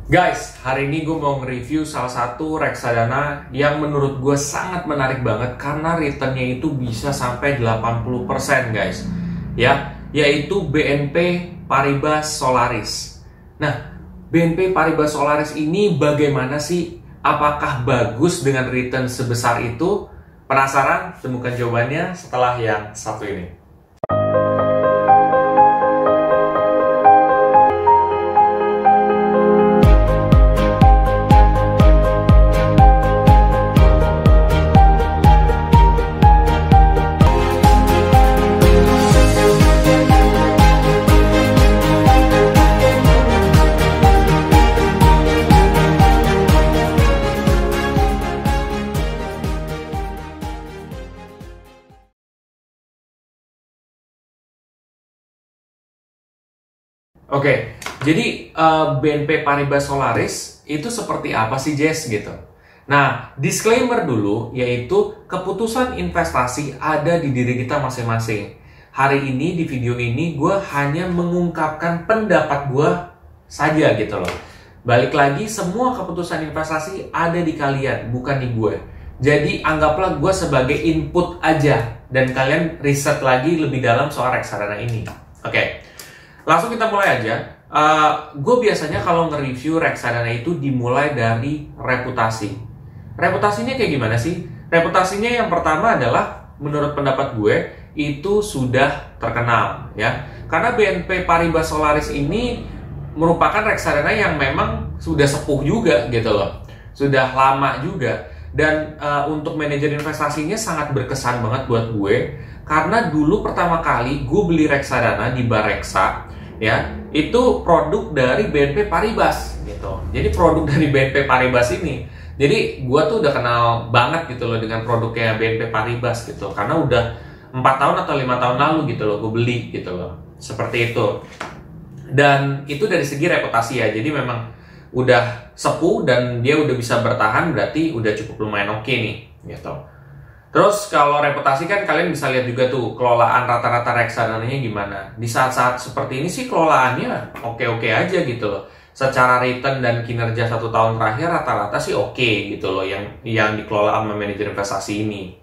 Guys, hari ini gue mau nge-review salah satu reksadana yang menurut gue sangat menarik banget karena returnnya itu bisa sampai 80% guys. Ya, yaitu BNP Paribas Solaris. Nah, BNP Paribas Solaris ini bagaimana sih? Apakah bagus dengan return sebesar itu? Penasaran? Temukan jawabannya setelah yang satu ini. Oke, jadi BNP Paribas Solaris itu seperti apa sih Jess gitu? Nah, disclaimer dulu yaitu keputusan investasi ada di diri kita masing-masing. Hari ini di video ini gue hanya mengungkapkan pendapat gue saja gitu loh. Balik lagi, semua keputusan investasi ada di kalian, bukan di gue. Jadi anggaplah gue sebagai input aja dan kalian riset lagi lebih dalam soal reksadana ini. Oke. Langsung kita mulai aja. Gue biasanya kalau nge-review reksadana itu dimulai dari reputasi. Reputasinya kayak gimana sih? Reputasinya yang pertama adalah menurut pendapat gue itu sudah terkenal ya. Karena BNP Paribas Solaris ini merupakan reksadana yang memang sudah sepuh juga gitu loh. Sudah lama juga. Dan untuk manajer investasinya sangat berkesan banget buat gue. Karena dulu pertama kali gue beli reksadana di Bareksa ya, itu produk dari BNP Paribas gitu. Jadi produk dari BNP Paribas ini, jadi gue tuh udah kenal banget gitu loh dengan produknya BNP Paribas gitu, karena udah 4 tahun atau 5 tahun lalu gitu loh gue beli gitu loh, seperti itu. Dan itu dari segi reputasi ya, jadi memang udah sepuh dan dia udah bisa bertahan, berarti udah cukup lumayan oke nih gitu. Terus kalau reputasi kan kalian bisa lihat juga tuh kelolaan rata-rata reksadananya gimana. Di saat-saat seperti ini sih kelolaannya oke-oke aja gitu loh. Secara return dan kinerja 1 tahun terakhir rata-rata sih oke gitu loh yang dikelola sama manajer investasi ini.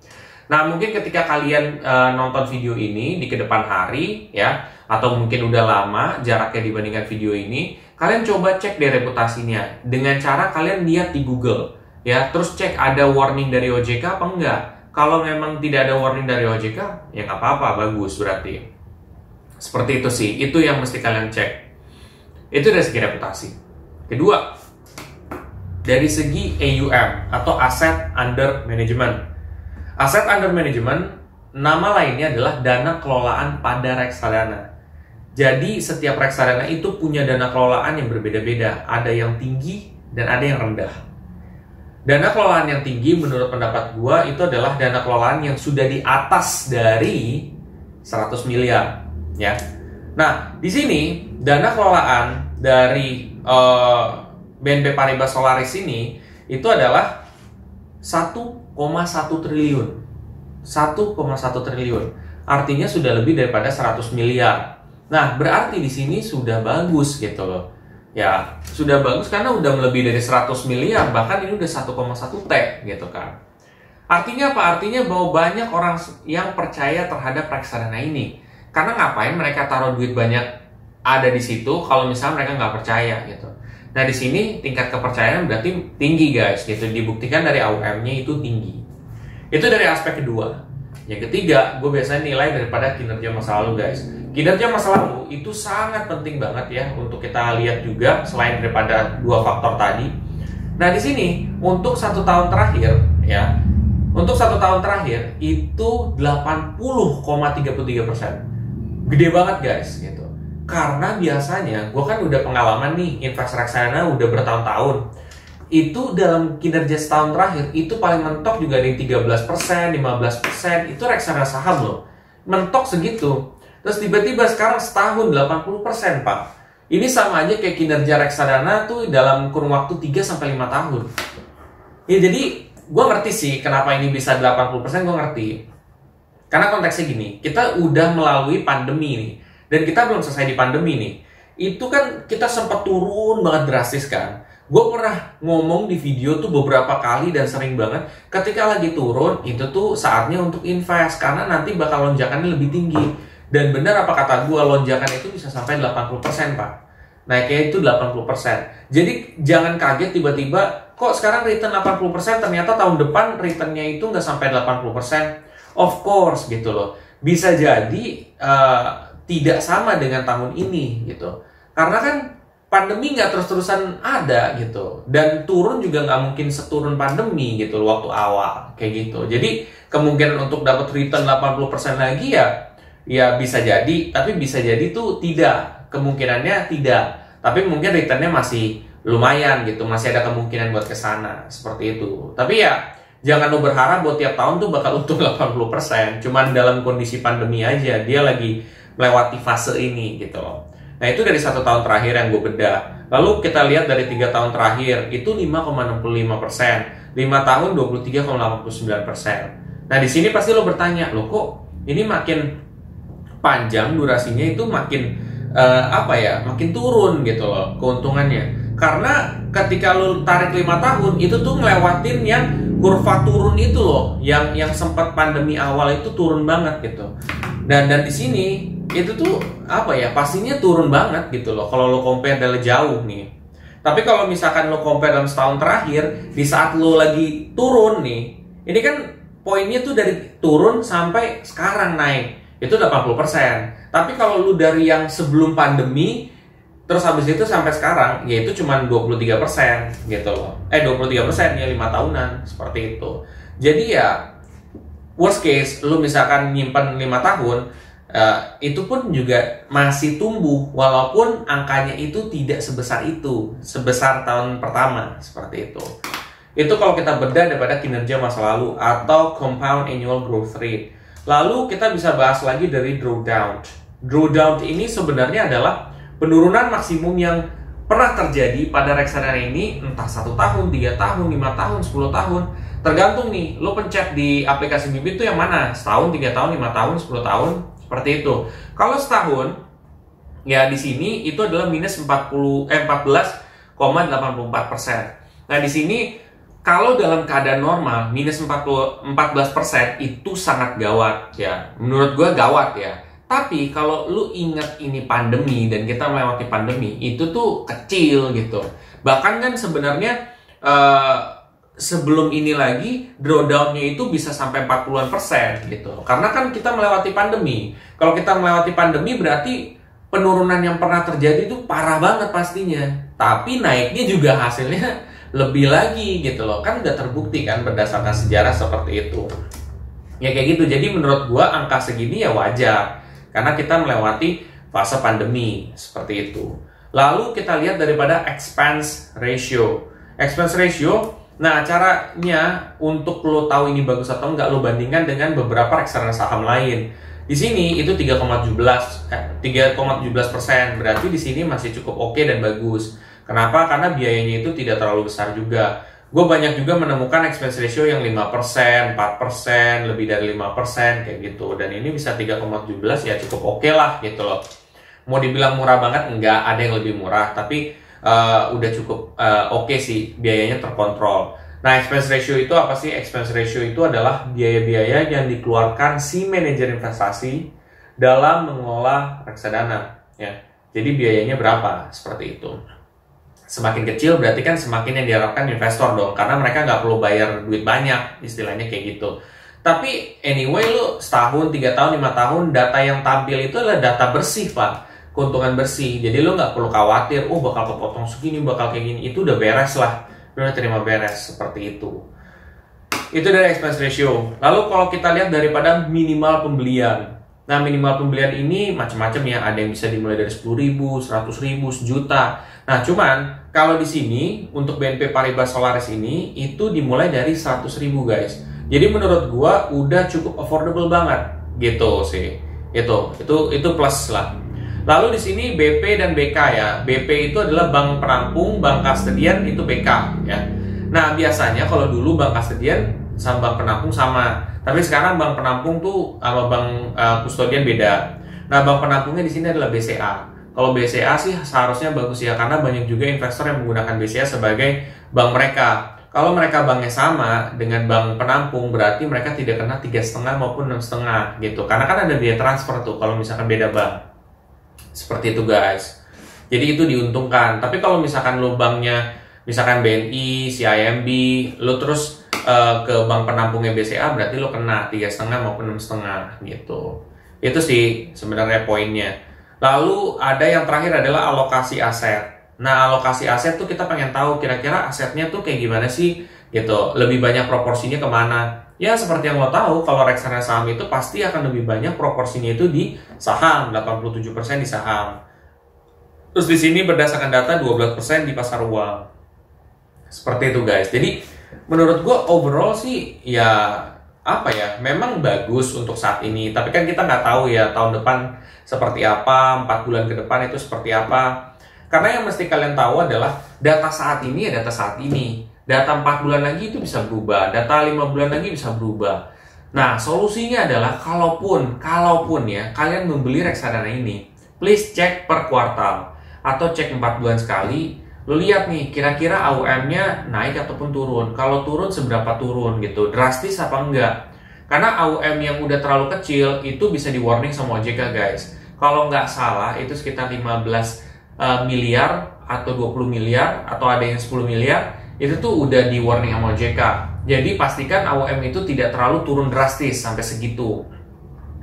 Nah mungkin ketika kalian nonton video ini di kedepan hari ya, atau mungkin udah lama jaraknya dibandingkan video ini, kalian coba cek deh reputasinya dengan cara kalian lihat di Google ya, terus cek ada warning dari OJK apa enggak. Kalau memang tidak ada warning dari OJK, ya nggak apa-apa, bagus berarti. Seperti itu sih, itu yang mesti kalian cek. Itu dari segi reputasi. Kedua, dari segi AUM atau Asset Under Management. Asset Under Management, nama lainnya adalah dana kelolaan pada reksadana. Jadi setiap reksadana itu punya dana kelolaan yang berbeda-beda. Ada yang tinggi dan ada yang rendah. Dana kelolaan yang tinggi menurut pendapat gua itu adalah dana kelolaan yang sudah di atas dari 100 miliar ya. Nah, di sini dana kelolaan dari BNP Paribas Solaris ini itu adalah 1,1 triliun. 1,1 triliun. Artinya sudah lebih daripada 100 miliar. Nah, berarti di sini sudah bagus gitu loh. Ya, sudah bagus karena udah melebihi dari 100 miliar, bahkan ini udah 1,1 T gitu kan. Artinya apa? Artinya bahwa banyak orang yang percaya terhadap reksadana ini. Karena ngapain mereka taruh duit banyak ada di situ kalau misalnya mereka nggak percaya gitu. Nah, di sini tingkat kepercayaan berarti tinggi guys gitu, dibuktikan dari AUM-nya itu tinggi. Itu dari aspek kedua. Yang ketiga, gue biasanya nilai daripada kinerja masa lalu guys. Kinerja masa lalu itu sangat penting banget ya untuk kita lihat juga selain daripada dua faktor tadi. Nah di sini untuk 1 tahun terakhir ya, untuk 1 tahun terakhir itu 80,33%. Gede banget guys gitu. Karena biasanya gue kan udah pengalaman nih invest reksadana udah bertahun-tahun. Itu dalam kinerja setahun terakhir itu paling mentok juga di 13%, 15%, itu reksadana saham loh. Mentok segitu. Terus tiba-tiba sekarang setahun 80% Pak. Ini sama aja kayak kinerja reksadana tuh dalam kurun waktu 3-5 tahun. Ya jadi gue ngerti sih kenapa ini bisa 80%, gue ngerti. Karena konteksnya gini, kita udah melalui pandemi nih. Dan kita belum selesai di pandemi nih. Itu kan kita sempat turun banget drastis kan. Gue pernah ngomong di video tuh beberapa kali dan sering banget, ketika lagi turun itu tuh saatnya untuk invest karena nanti bakal lonjakannya lebih tinggi. Dan benar apa kata gue, lonjakan itu bisa sampai 80% Pak. Naiknya itu 80%. Jadi jangan kaget tiba-tiba kok sekarang return 80%, ternyata tahun depan returnnya itu nggak sampai 80%. Of course gitu loh. Bisa jadi tidak sama dengan tahun ini gitu. Karena kan pandemi nggak terus-terusan ada gitu, dan turun juga nggak mungkin seturun pandemi gitu waktu awal kayak gitu. Jadi kemungkinan untuk dapat return 80% lagi ya bisa jadi, tapi bisa jadi tuh tidak, kemungkinannya tidak, tapi mungkin returnnya masih lumayan gitu, masih ada kemungkinan buat kesana seperti itu. Tapi ya jangan lo berharap buat tiap tahun tuh bakal untung 80%, cuman dalam kondisi pandemi aja dia lagi melewati fase ini gitu loh. Nah itu dari 1 tahun terakhir yang gue bedah. Lalu kita lihat dari 3 tahun terakhir itu 5,65%, 5 tahun 23,89%. Nah di sini pasti lo bertanya, lo kok ini makin panjang durasinya itu makin makin turun gitu loh keuntungannya. Karena ketika lo tarik 5 tahun itu tuh ngelewatin yang kurva turun itu loh, yang sempat pandemi awal itu turun banget gitu. Dan di sini itu tuh pastinya turun banget gitu loh kalau lo compare dari jauh nih. Tapi kalau misalkan lo compare dalam setahun terakhir, di saat lo lagi turun nih, ini kan poinnya tuh dari turun sampai sekarang naik itu 80%. Tapi kalau lo dari yang sebelum pandemi terus habis itu sampai sekarang, ya itu cuma 23% gitu loh. 23% ya 5 tahunan seperti itu. Jadi ya worst case lo misalkan nyimpan 5 tahun, itu pun juga masih tumbuh walaupun angkanya itu tidak sebesar tahun pertama seperti itu. Itu kalau kita bedah daripada kinerja masa lalu atau compound annual growth rate. Lalu kita bisa bahas lagi dari drawdown. Drawdown ini sebenarnya adalah penurunan maksimum yang pernah terjadi pada reksadana ini, entah 1 tahun, 3 tahun, 5 tahun, 10 tahun. Tergantung nih, lo pencet di aplikasi Bibit itu yang mana? Setahun, 3 tahun, 5 tahun, 10 tahun. Seperti itu. Kalau setahun, ya di sini itu adalah minus 14,84%. Nah di sini kalau dalam keadaan normal minus 14% itu sangat gawat ya. Menurut gue gawat ya. Tapi kalau lu ingat ini pandemi dan kita melewati pandemi, itu tuh kecil gitu. Bahkan kan sebenarnya sebelum ini lagi drawdown-nya itu bisa sampai 40% gitu. Karena kan kita melewati pandemi. Kalau kita melewati pandemi berarti penurunan yang pernah terjadi itu parah banget pastinya. Tapi naiknya juga hasilnya lebih lagi gitu loh. Kan udah terbukti kan berdasarkan sejarah seperti itu. Ya kayak gitu. Jadi menurut gua angka segini ya wajar. Karena kita melewati fase pandemi seperti itu. Lalu kita lihat daripada expense ratio. Expense ratio, nah caranya untuk lo tahu ini bagus atau enggak, lo bandingkan dengan beberapa reksadana saham lain. Di sini itu 3,17%, berarti di sini masih cukup oke dan bagus. Kenapa? Karena biayanya itu tidak terlalu besar juga. Gue banyak juga menemukan expense ratio yang 5%, 4%, lebih dari 5% kayak gitu. Dan ini bisa 3,17 ya cukup oke lah gitu loh. Mau dibilang murah banget enggak, ada yang lebih murah, tapi udah cukup oke sih, biayanya terkontrol. Nah, expense ratio itu apa sih? Expense ratio itu adalah biaya-biaya yang dikeluarkan si manajer investasi dalam mengelola reksadana ya. Jadi biayanya berapa? Seperti itu. Semakin kecil berarti kan semakin yang diharapkan investor dong, karena mereka nggak perlu bayar duit banyak, istilahnya kayak gitu. Tapi anyway, lu setahun, 3 tahun, 5 tahun, data yang tampil itu adalah data bersih Pak, keuntungan bersih. Jadi lu nggak perlu khawatir, oh bakal kepotong segini, bakal kayak gini, itu udah beres lah, lu udah terima beres, seperti itu. Itu dari expense ratio. Lalu kalau kita lihat daripada minimal pembelian. Nah, minimal pembelian ini macam-macam ya, ada yang bisa dimulai dari 10.000, 100.000, sejuta. Nah, cuman kalau di sini untuk BNP Paribas Solaris ini itu dimulai dari 100.000 guys. Jadi menurut gua udah cukup affordable banget gitu sih. Itu plus lah. Lalu di sini BP dan BK ya. BP itu adalah bank penampung, bank kastedian itu BK ya. Nah, biasanya kalau dulu bank kastedian sama bank penampung sama. Tapi sekarang bank penampung tuh sama bank kustodian beda. Nah, bank penampungnya di sini adalah BCA. Kalau BCA sih seharusnya bagus ya, karena banyak juga investor yang menggunakan BCA sebagai bank mereka. Kalau mereka banknya sama dengan bank penampung, berarti mereka tidak kena 3,5 maupun 6,5 gitu. Karena kan ada biaya transfer tuh kalau misalkan beda bank. Seperti itu guys. Jadi itu diuntungkan. Tapi kalau misalkan lo banknya misalkan BNI, CIMB, lo terus ke bank penampungnya BCA, berarti lo kena 3,5 maupun 6,5 gitu. Itu sih sebenarnya poinnya. Lalu ada yang terakhir adalah alokasi aset. Nah, alokasi aset tuh kita pengen tahu kira-kira asetnya tuh kayak gimana sih gitu. Lebih banyak proporsinya kemana? Ya seperti yang lo tahu, kalau reksadana saham itu pasti akan lebih banyak proporsinya itu di saham, 87% di saham. Terus di sini berdasarkan data 12% di pasar uang. Seperti itu guys. Jadi menurut gue overall sih ya apa ya, memang bagus untuk saat ini. Tapi kan kita nggak tahu ya tahun depan seperti apa, 4 bulan ke depan itu seperti apa. Karena yang mesti kalian tahu adalah data saat ini ya data saat ini. Data 4 bulan lagi itu bisa berubah, data 5 bulan lagi bisa berubah. Nah, solusinya adalah kalaupun ya kalian membeli reksadana ini, please cek per kuartal atau cek 4 bulan sekali. Lo lihat nih, kira-kira AUM-nya naik ataupun turun. Kalau turun seberapa turun gitu, drastis apa enggak? Karena AUM yang udah terlalu kecil itu bisa di warning sama OJK guys. Kalau nggak salah itu sekitar 15 miliar atau 20 miliar atau ada yang 10 miliar itu tuh udah di warning sama OJK. Jadi pastikan AUM itu tidak terlalu turun drastis sampai segitu.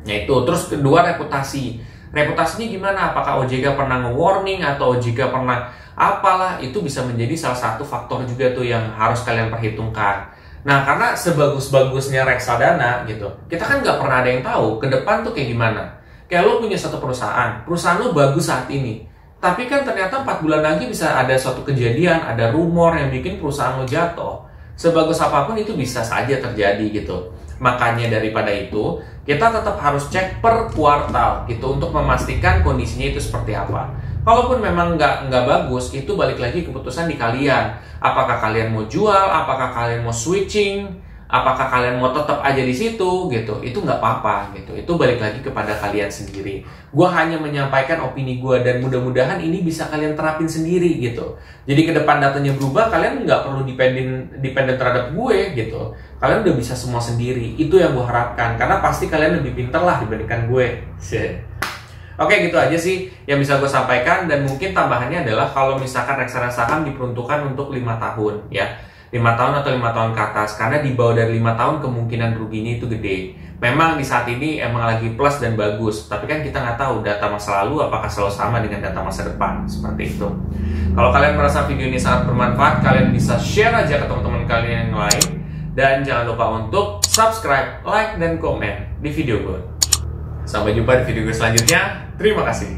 Nah itu. Terus kedua, reputasi. Reputasinya gimana? Apakah OJK pernah nge-warning atau OJK pernah apalah, itu bisa menjadi salah satu faktor juga tuh yang harus kalian perhitungkan. Nah karena sebagus-bagusnya reksadana gitu, kita kan nggak pernah ada yang tahu ke depan tuh kayak gimana. Kayak lo punya satu perusahaan lo bagus saat ini, tapi kan ternyata 4 bulan lagi bisa ada suatu kejadian, ada rumor yang bikin perusahaan lo jatuh. Sebagus apapun itu bisa saja terjadi gitu. Makanya daripada itu, kita tetap harus cek per kuartal gitu untuk memastikan kondisinya itu seperti apa. Kalaupun memang nggak bagus, itu balik lagi keputusan di kalian. Apakah kalian mau jual, apakah kalian mau switching, apakah kalian mau tetap aja di situ gitu. Itu nggak apa-apa gitu. Itu balik lagi kepada kalian sendiri. Gue hanya menyampaikan opini gue dan mudah-mudahan ini bisa kalian terapin sendiri gitu. Jadi ke depan datanya berubah, kalian nggak perlu dependen terhadap gue gitu. Kalian udah bisa semua sendiri. Itu yang gue harapkan. Karena pasti kalian lebih pintar lah dibandingkan gue. Oke, gitu aja sih yang bisa gue sampaikan. Dan mungkin tambahannya adalah kalau misalkan reksadana saham diperuntukkan untuk 5 tahun ya, 5 tahun atau 5 tahun ke atas. Karena di bawah dari 5 tahun kemungkinan ruginya itu gede. Memang di saat ini emang lagi plus dan bagus, tapi kan kita nggak tahu data masa lalu apakah selalu sama dengan data masa depan. Seperti itu. Kalau kalian merasa video ini sangat bermanfaat, kalian bisa share aja ke teman-teman kalian yang lain. Dan jangan lupa untuk subscribe, like, dan komen di video gue. Sampai jumpa di video gue selanjutnya. Terima kasih.